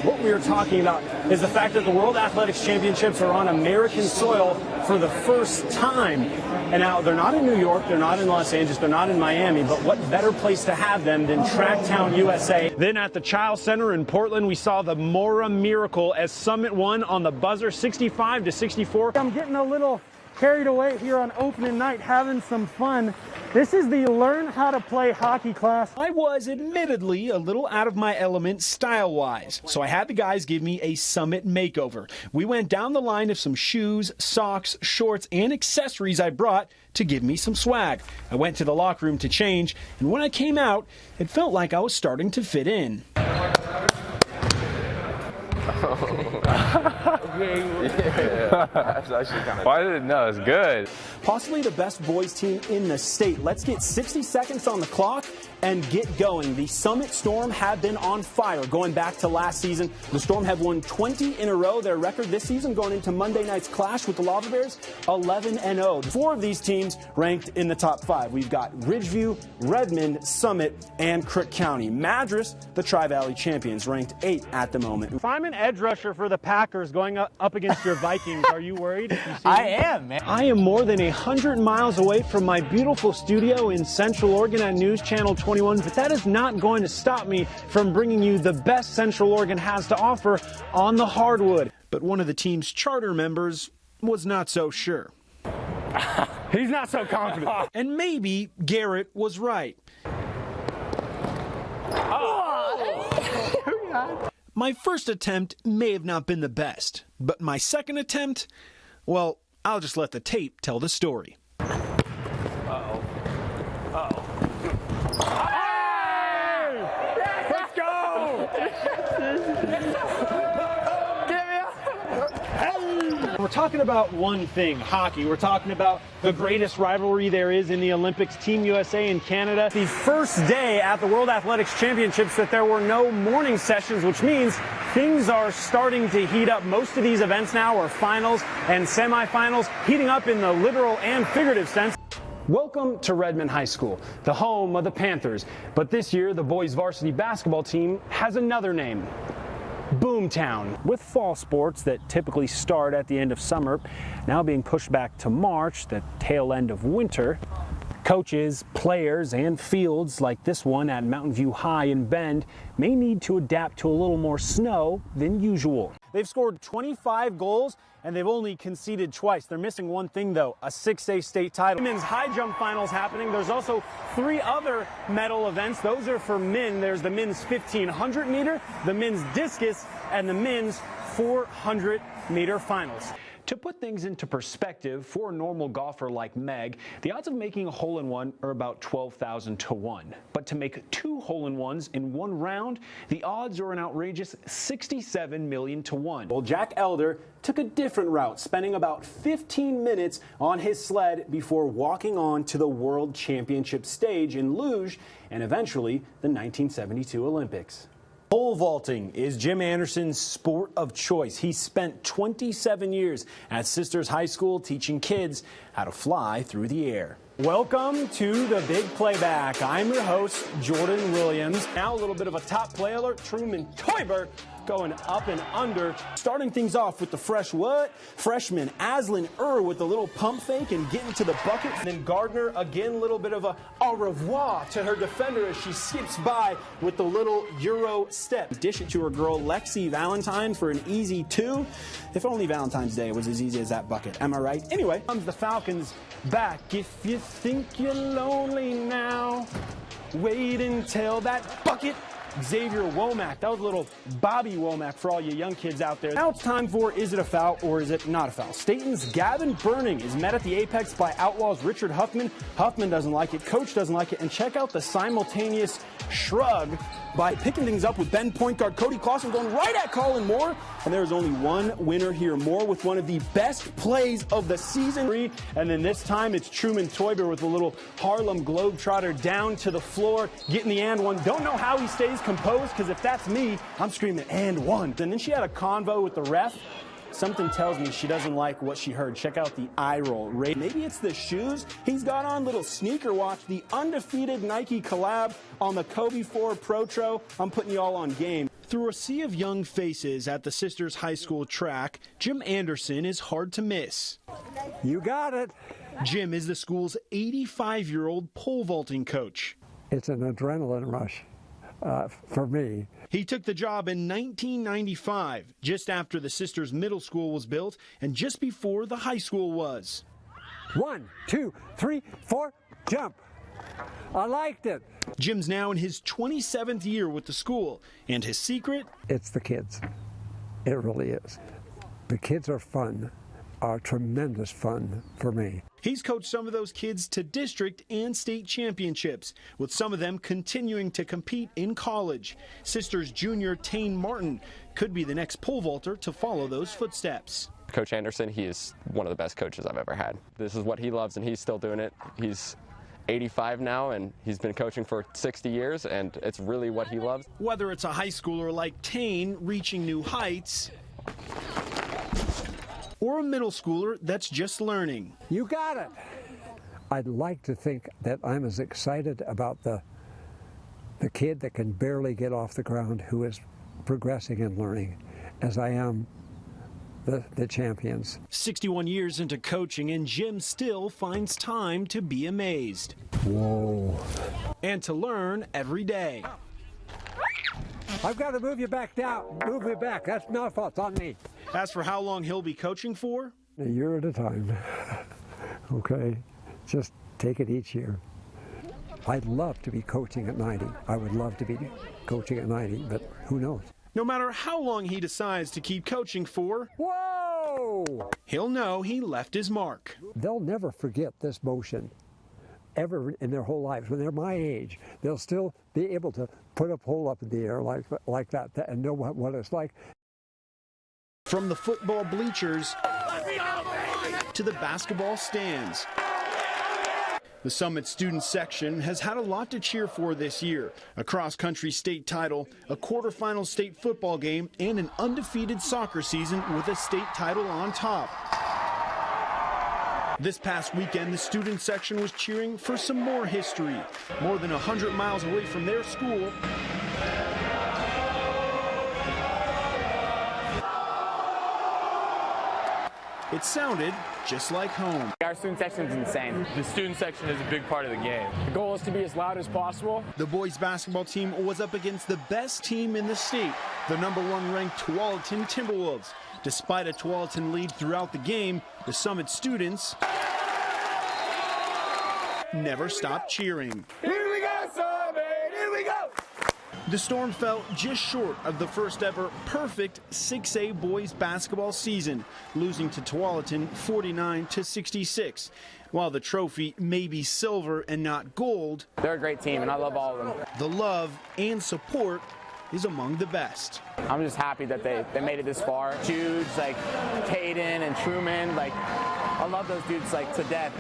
What we are talking about is the fact that the World Athletics Championships are on American soil for the first time. And now they're not in New York, they're not in Los Angeles, they're not in Miami, but what better place to have them than Tracktown, USA. Then at the Child Center in Portland, we saw the Mora Miracle as Summit won on the buzzer, 65-64. I'm getting a little carried away here on opening night, having some fun. This is the Learn How to Play Hockey class. I was admittedly a little out of my element style-wise, so I had the guys give me a Summit makeover. We went down the line of some shoes, socks, shorts, and accessories I brought to give me some swag. I went to the locker room to change, and when I came out, it felt like I was starting to fit in. Yeah, that's actually kind of. Well, I didn't know. It's good. Possibly the best boys team in the state. Let's get 60 seconds on the clock and get going. The Summit Storm have been on fire going back to last season. The Storm have won 20 in a row. Their record this season going into Monday night's clash with the Lava Bears, 11-0. 4 of these teams ranked in the top 5. We've got Ridgeview, Redmond, Summit, and Crook County. Madras, the Tri-Valley champions, ranked 8 at the moment. If I'm an edge rusher for the Packers going up against your Vikings, are you worried? I am, man. I am more than 100 miles away from my beautiful studio in Central Oregon at NewsChannel 21, but that is not going to stop me from bringing you the best Central Oregon has to offer on the hardwood. But one of the team's charter members was not so sure. He's not so confident. And maybe Garrett was right. My first attempt may have not been the best, but my second attempt, well, I'll just let the tape tell the story. Uh-oh. Uh-oh. Hey! Let's go! We're talking about one thing, hockey. We're talking about the greatest rivalry there is in the Olympics, Team USA and Canada. The first day at the World Athletics Championships that there were no morning sessions, which means things are starting to heat up. Most of these events now are finals and semifinals, heating up in the literal and figurative sense. Welcome to Redmond High School, the home of the Panthers. But this year, the boys varsity basketball team has another name. Boomtown. With fall sports that typically start at the end of summer, now being pushed back to March, the tail end of winter, coaches, players, and fields like this one at Mountain View High in Bend may need to adapt to a little more snow than usual. They've scored 25 goals and they've only conceded twice. They're missing one thing though, a 6A state title. Men's high jump finals happening. There's also 3 other medal events. Those are for men. There's the men's 1500 meter, the men's discus, and the men's 400 meter finals. To put things into perspective, for a normal golfer like Meg, the odds of making a hole-in-one are about 12,000 to 1. But to make 2 hole-in-ones in one round, the odds are an outrageous 67 million to 1. Well, Jack Elder took a different route, spending about 15 minutes on his sled before walking on to the World Championship stage in luge and eventually the 1972 Olympics. Pole vaulting is Jim Anderson's sport of choice. He spent 27 years at Sisters High School teaching kids how to fly through the air. Welcome to the Big Playback. I'm your host, Jordan Williams. Now a little bit of a top play alert. Truman Toiber going up and under. Starting things off with the freshman Aslan with a little pump fake and getting to the bucket. And then Gardner, again, a little bit of a au revoir to her defender as she skips by with the little Euro step. Dish it to her girl, Lexi Valentine, for an easy 2. If only Valentine's Day was as easy as that bucket. Am I right? Anyway, comes the Falcons back. If you think you're lonely now, wait until that bucket. Xavier Womack. That was a little Bobby Womack for all you young kids out there. Now it's time for Is It a Foul or Is It Not a Foul? Staten's Gavin Burning is met at the apex by Outlaws Richard Huffman. Huffman doesn't like it, coach doesn't like it, and check out the simultaneous shrug by picking things up with Ben point guard Cody Clausen going right at Colin Moore. And there's only one winner here, Moore with one of the best plays of the season. And then this time it's Truman Toiber with a little Harlem Globetrotter down to the floor, getting the and one. Don't know how he stays composed, because if that's me, I'm screaming and one. And then she had a convo with the ref. Something tells me she doesn't like what she heard. Check out the eye roll. Maybe it's the shoes he's got on. Little sneaker watch. The undefeated Nike collab on the Kobe 4 Pro Tro. I'm putting you all on game. Through a sea of young faces at the Sisters High School track, Jim Anderson is hard to miss. You got it. Jim is the school's 85-year-old pole vaulting coach. It's an adrenaline rush for me. He took the job in 1995, just after the Sisters Middle School was built and just before the high school was. 1, 2, 3, 4, jump. I liked it. Jim's now in his 27th year with the school, and his secret? It's the kids. It really is. The kids are fun, are tremendous fun for me. He's coached some of those kids to district and state championships, with some of them continuing to compete in college. Sisters junior Tane Martin could be the next pole vaulter to follow those footsteps. Coach Anderson, he is one of the best coaches I've ever had. This is what he loves, and he's still doing it. He's 85 now, and he's been coaching for 60 years, and it's really what he loves. Whether it's a high schooler like Tane reaching new heights, or a middle schooler that's just learning. You got it. I'd like to think that I'm as excited about the kid that can barely get off the ground who is progressing and learning as I am the champions. 61 years into coaching, and Jim still finds time to be amazed. Whoa. And to learn every day. I've got to move you back down. Move me back. That's my fault. It's on me. As for how long he'll be coaching for? A year at a time. Okay? Just take it each year. I'd love to be coaching at 90. I would love to be coaching at 90, but who knows? No matter how long he decides to keep coaching for, whoa! He'll know he left his mark. They'll never forget this motion ever in their whole lives. When they're my age, they'll still be able to put a pole up in the air like that and know what it's like. From the football bleachers to the basketball stands, the Summit student section has had a lot to cheer for this year. A cross-country state title, a quarterfinal state football game, and an undefeated soccer season with a state title on top. This past weekend, the student section was cheering for some more history. More than 100 miles away from their school, it sounded just like home. Our student section is insane. The student section is a big part of the game. The goal is to be as loud as possible. The boys basketball team was up against the best team in the state, the #1 ranked Tualatin Timberwolves. Despite a Tualatin lead throughout the game, the Summit students never stopped cheering. Here we go, Summit! Here we go! The Storm fell just short of the first ever perfect 6A boys basketball season, losing to Tualatin 49-66. While the trophy may be silver and not gold, They're a great team, and I love all of them. the love and support is among the best. I'm just happy that they made it this far. Jude, like Caden and Truman, like I love those dudes like to death.